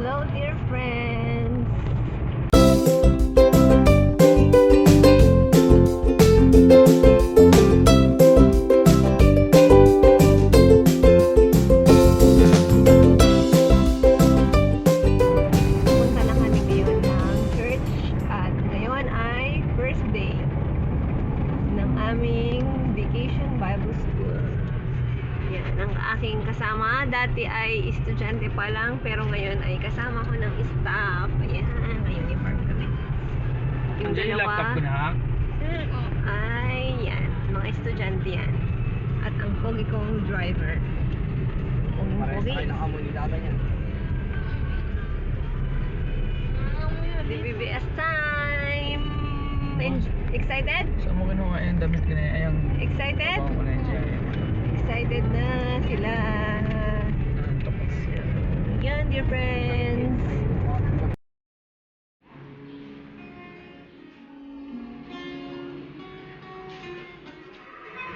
Hello, dear friends! Punta na kami ngayon ng church at ngayon ay first day ng aming Vacation Bible School. Yan, ang aking kasama dati ay estudyante pa lang pero ngayon ay kasama ko ng staff. Ayan, uniform kami. Yung Andiyan yung laptop ko na. ay yan, mga estudyante yan. At ang pogi kong driver. Parehas Pogi. tayo ng amoy ni data niya. DBBS time! Excited? Saan mo kinuha yung damit ko na yan? Excited? Kuha ko na yun siya. Excited na sila. Tapas. Yan, dear friends.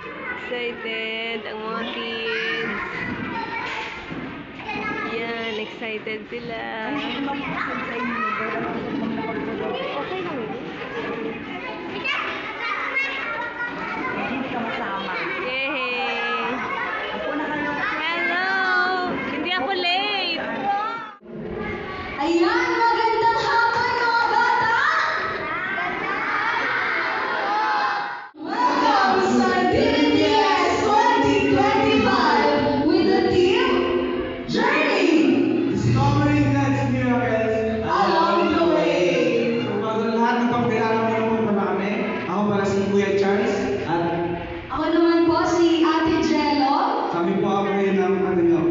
Excited ang mga kids. Yan, excited sila. Okay lang yun. Hindi ka masama. Yay! Ako na kayo. Hello! Hindi ako late! Ayan, magandang hapon mga bata! Welcome sa DBS 2025 with the team Journey! Discovering God's miracles Along the way. So, bago lahat, magpapakilala mo naman po kami. Ako pala si Kuya Charles at Ako naman po si Ate Jello. kami po ang ngayon ng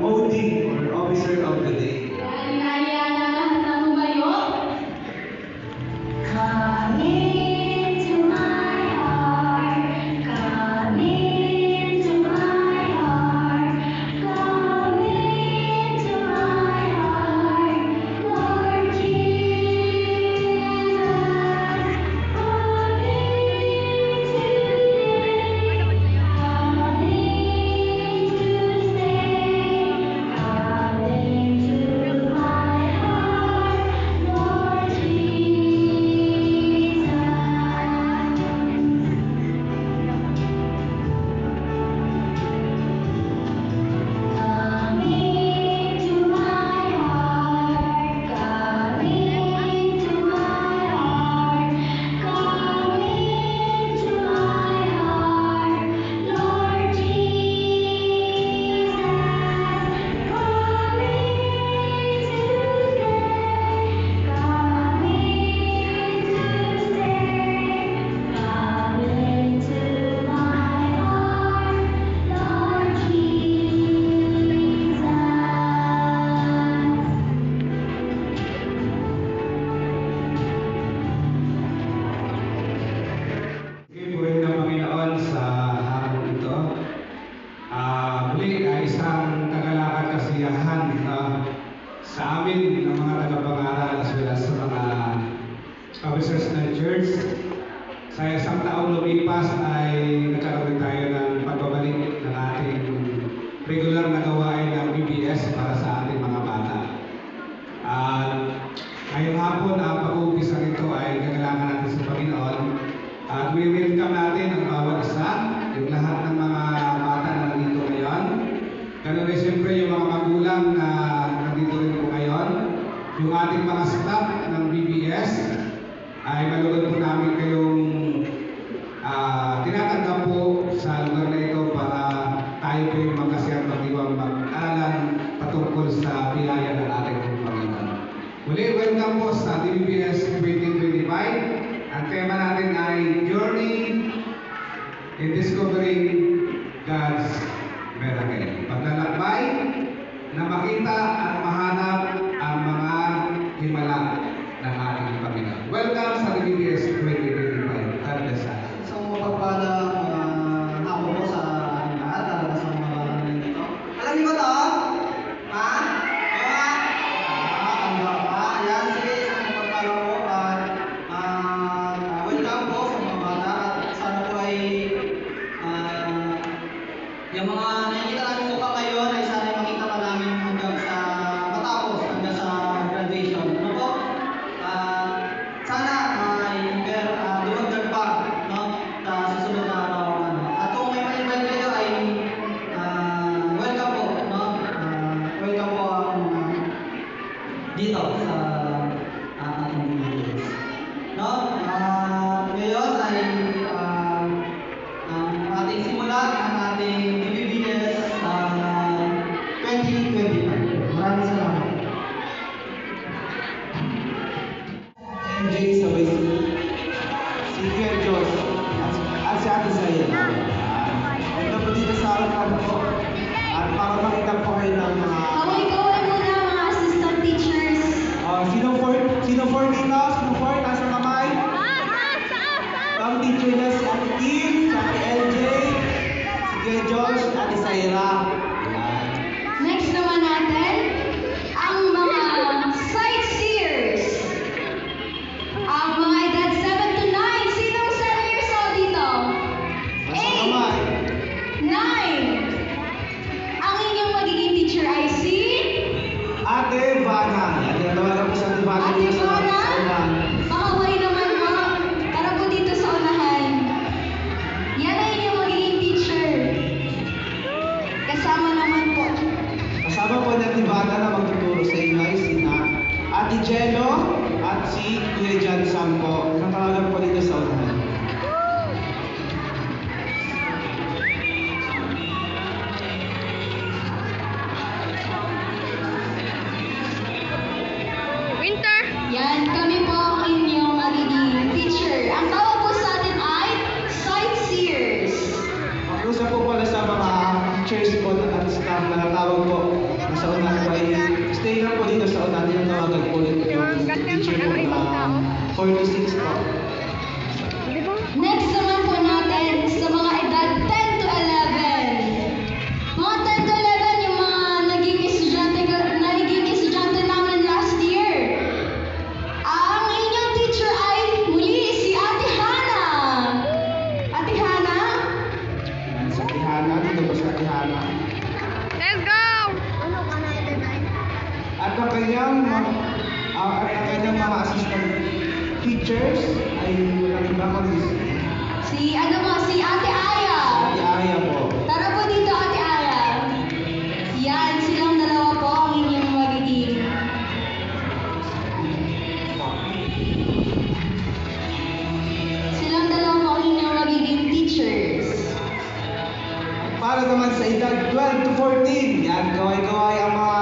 OD or Officer of the Day. Ayan na lahat na tumayo. Come into my heart, come into my heart, come into my heart, Lord Jesus, come into stay, come into stay, come into my heart, Lord Jesus. Come into my heart, come into my heart, come into my heart, Lord Jesus. Come into stay, come into stay, come into my heart, Lord Jesus. Giveaway ng Panginoon sa araw ito. Muli ay isang tagalakad kasiyahan sa amin ng mga tagapangaral as well as sa mga officers ng church. Sa isang taong lumipas ay nagkaroon tayo ng pagbabalik ng ating regular na gawain ng BBS para sa ating mga bata. Ngayong hapon, ang pag-uumpisa nito ay kailangan natin sa Panginoon. At we-welcome natin ang bawat isa, yung lahat ng mga bata na nandito ngayon. Ganun rin siyempre yung mga magulang na nandito rin po ngayon. Yung ating mga staff ng BBS ay malugod po namin kayong tinatanggap po sa lugar na ito para tayo po yung magkasiyang pag-iwang mag-aralan patungkol sa biyaya ng ating Panginoon. Muli, welcome po sa DBS 2025. Ang tema natin ay Journey in Discovering God's Miracle. Paglalakbay na makita at mahanap ang mga himala ng ating Panginoon. Welcome sa DBS 2025. God bless us. So, mapagpalang ako po sa ating lahat, talaga sa mga baralan nito. Alam niyo ba to? Ha? Mga? Tanda pa. Yan, sige, isang mapagpalang po at welcome po sa mga bata at sana po ay yung mga nakikita namin mukha ngayon ay sana makita pa namin hanggang sa dito sa ating DBBS. No? Ngayon ay ang ating simulan ang ating DBBS 2025. Maraming salamat. MJ sabay si Kuya Diyos at si Ate Zaya. Punta po dito sa araw po at para makita po kayo ng mga Kaway-kaway muna mga assistant teachers. sino for dito? Sino for? Nasa kamay? Ang teacher niya si Ate Kim, si Ate LJ, si Kuya Josh, si Ate Zaira. Yan. Next naman natin, ang mga sightseers. Ang mga edad 7 to 9. Sinong 7 years old dito? Nasa kamay. 9. Ang inyong magiging teacher ay si Ate Vana. Yan, tinatawagan po sa Ate Vana. Ate dito sa Vana. unahan. Pakaway naman po. Tara po dito sa unahan. Yan ang inyong magiging teacher. Kasama naman po. Kasama po na Ate Vana na magtuturo sa inyo ay sina Ate Jello at si Kuya Jan Sampo. Tinatawagan po dito sa unahan. Yan, kami po ang inyong magiging teacher. Ang tawag po sa atin ay sightseers. Pakiusap po pala sa mga teachers po at staff na natawag po na sa unahan po ay stay lang po dito sa unahan. Tinatawagan po ulit yung teacher po na 46 po. Next naman po natin sa mga edad 10 to 11. Mga 10 to 11 yung mga naging estudyante namin last year. Ang inyong teacher ay muli si Ate Hana. Ate Hana? Yan, sa Tihana, dito po sa Tihana. At ang kanyang mga assistant teachers ay walang iba kundi Si Ate Aya. si Aya po. Tara po dito, Ate Aya. Yan, silang dalawa po ang inyong magiging. Silang dalawa po ang inyong magiging teachers. Para naman sa edad 12 to 14, yan, kaway-kaway ang mga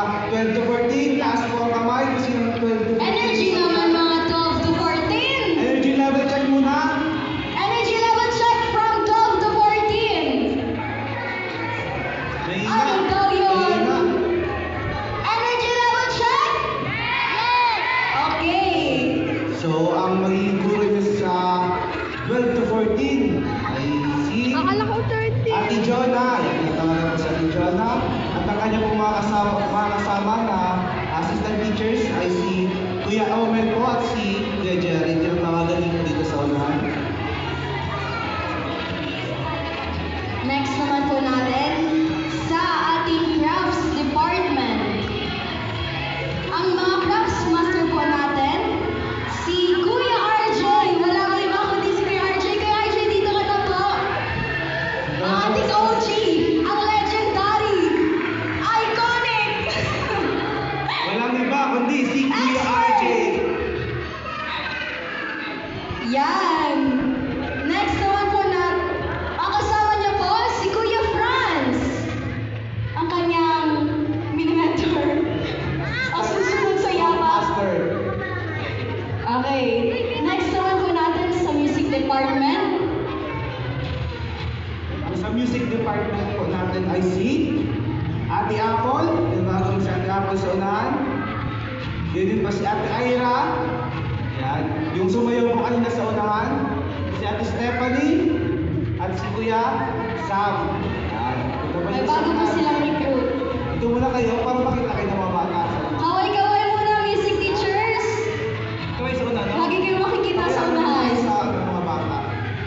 12 to 14, taas po ang kamay kung sino 12 to 14. Energy naman mga 12 to 14. Energy level check muna. Energy level check from 12 to 14. May Ay, ikaw yun. May ina. Energy level check? Okay. So, ang magiging guro niya sa 12 to 14 ay si Ate Jonah. Yan, tinatawagan ko sa Ate Jonah. At ang kanya pong mga kasama na assistant teachers ay si Kuya Omen po at si Kuya Jerry. Tinatawagan din po dito sa unahan. Next naman po natin sa ating crafts department. Ang mga crafts master po natin, si Kuya RJ. Walang iba kundi si Kuya RJ. Kuya RJ, dito ka na po. Ang ating OG, ang legendary, iconic. Walang iba kundi si Kuya RJ. Yan. Next naman po na, ang kasama niya po, si Kuya Franz. Ang kanyang mini-mentor. Ang susunod sa yapa. Master. Okay. Next naman po natin sa music department. Ang sa music department po natin ay si Ate Apple. Yung bagong si Ate Apple sa unahan. Yun din pa si Ate Ira. Yan. Yung sumayaw po kanina sa unahan. Si Ate Stephanie. At si Kuya Sam. Yan. Ito pa May yung sa bago po unahan. silang recruit. Ito muna kayo para makita kayo ng mga bata. Kaway-kaway muna, music teachers. Kaway sa unahan, no? Lagi kayo makikita sa Kaway unahan. sa mga bata.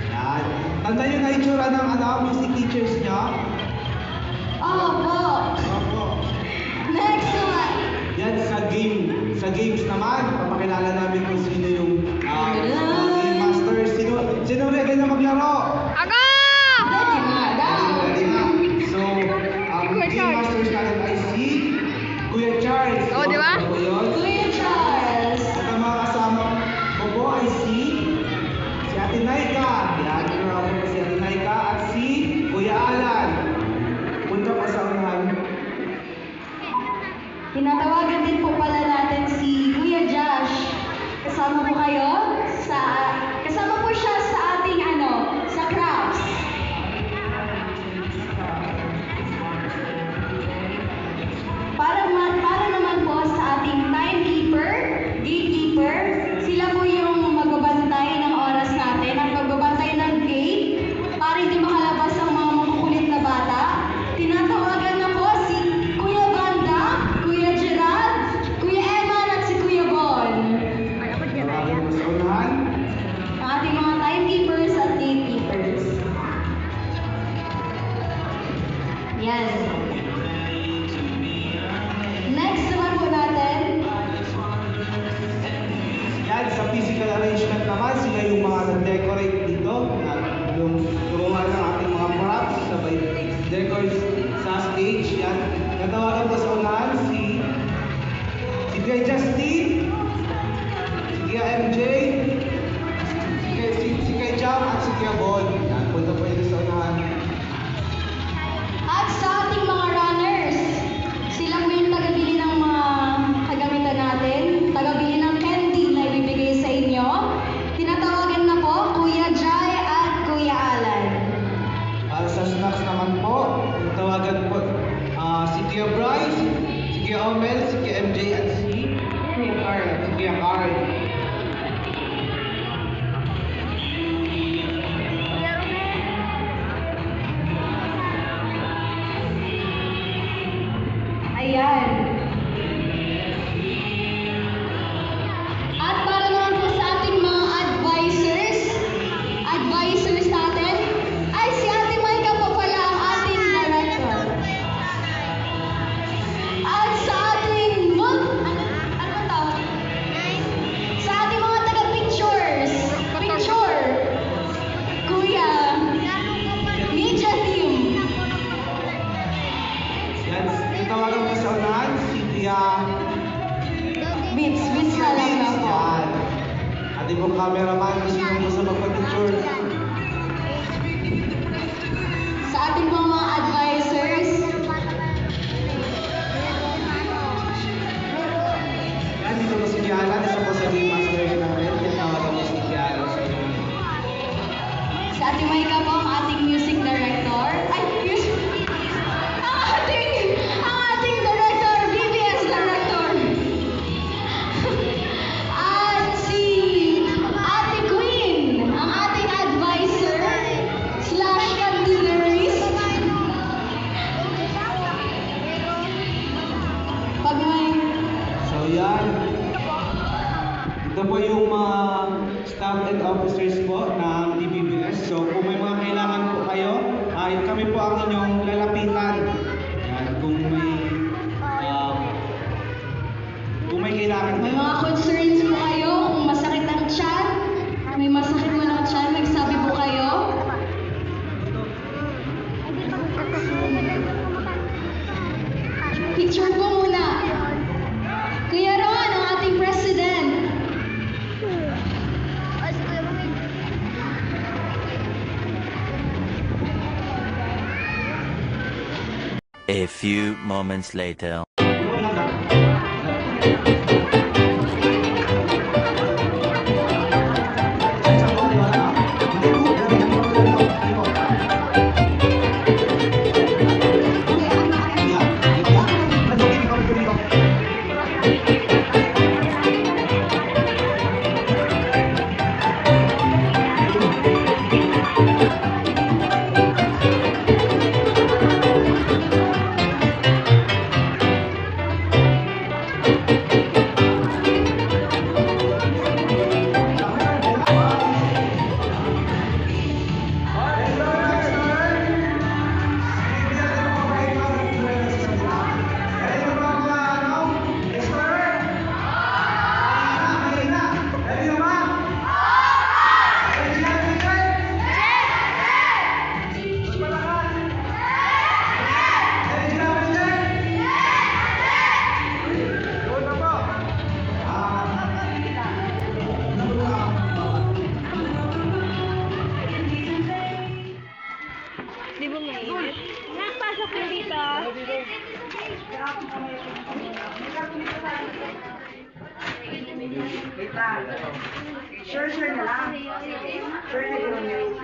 Yan. Tandaan nyo na itsura ng music teachers nyo. Opo. Opo. Next naman. Yan sa games naman, papakilala namin kung sino yung mga game master. Sino ready na maglaro? Ready na daw. Ready na. So, ang game masters natin ay si Kuya Charles. Oh, di ba? Ako yun. Kuya musical arrangement naman, sila yung mga nag-decorate dito. At yung turuan ng ating mga props, sabay decorate sa stage. Yan. Natawagan ko sa unahan si Kuya Justin, si Kuya MJ, si Kuya Jam at si Kuya Bon. Yan, punta po ito sa unahan. At sa ating mga runners, sila po yung tagabili ng mga kagamitan natin, tagabili ng candy na ibibigay sa inyo. Tinatawagan na po Kuya Jai at Kuya Alan. Para sa snacks naman po, tawagan po si Kuya Bryce, si Kuya Omel, si Kuya MJ at si Kuya Carl. Ayan. At para naman po sa ating mga advisors natin, ay si Ate Maika po pala ang ating director. At sa ating sa ating mga taga-picture, Kuya, media team. Yan, tawagan po sa unahan si Kuya Bits na lang na po. Yan. Ating pong cameraman, gusto nyo po sa magpa-picture. Sa ating mga advisors, Yan, dito po si Kiara, isa po sa team master natin. Yan, tawagan po si Kiara sa unahan. sa ating Maika po ang ating music director. Ang ating director, BBS director. At si Ate Queen, ang ating advisor / candidaries. Pag may So yan. Ito po yung mga staff and officers po ng DBBS. So kung may mga kailangan po kayo, ay kami po ang inyong lalapitan. Yan, kung may kailangan May kayo. mga concerns po kayo, kung masakit ang tiyan, may masakit man ang tiyan, magsabi po kayo. Picture po muna. Kuya Ron, ang ating president. A few moments later. Di ba mainit? Nakapasok na dito. Wait lang. Sure na lang. Sure na yun.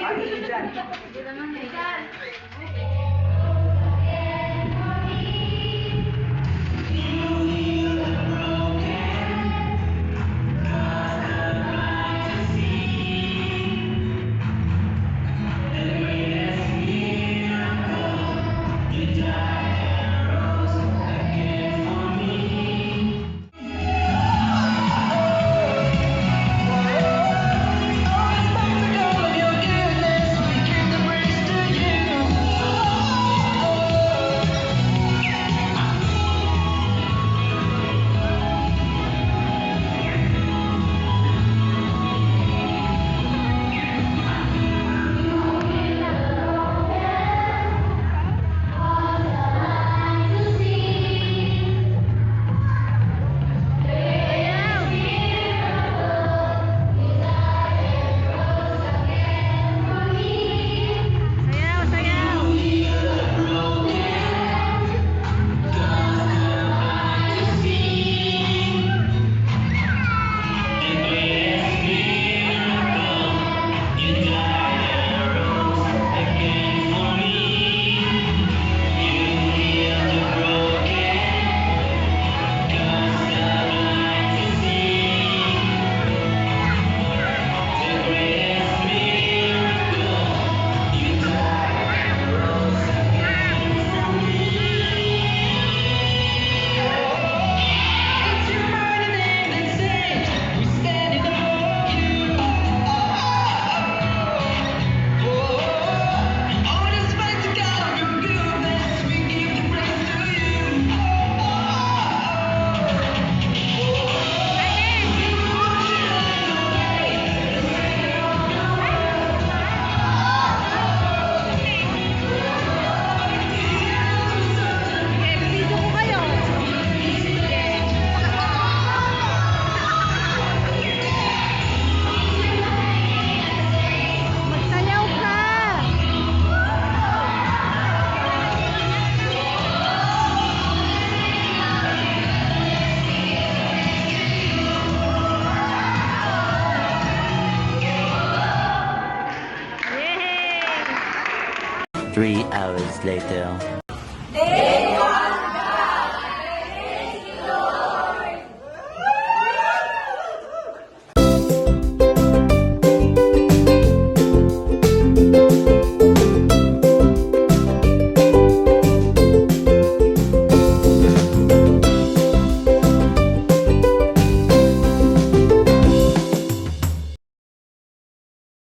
Ano yun dyan? 3 hours later.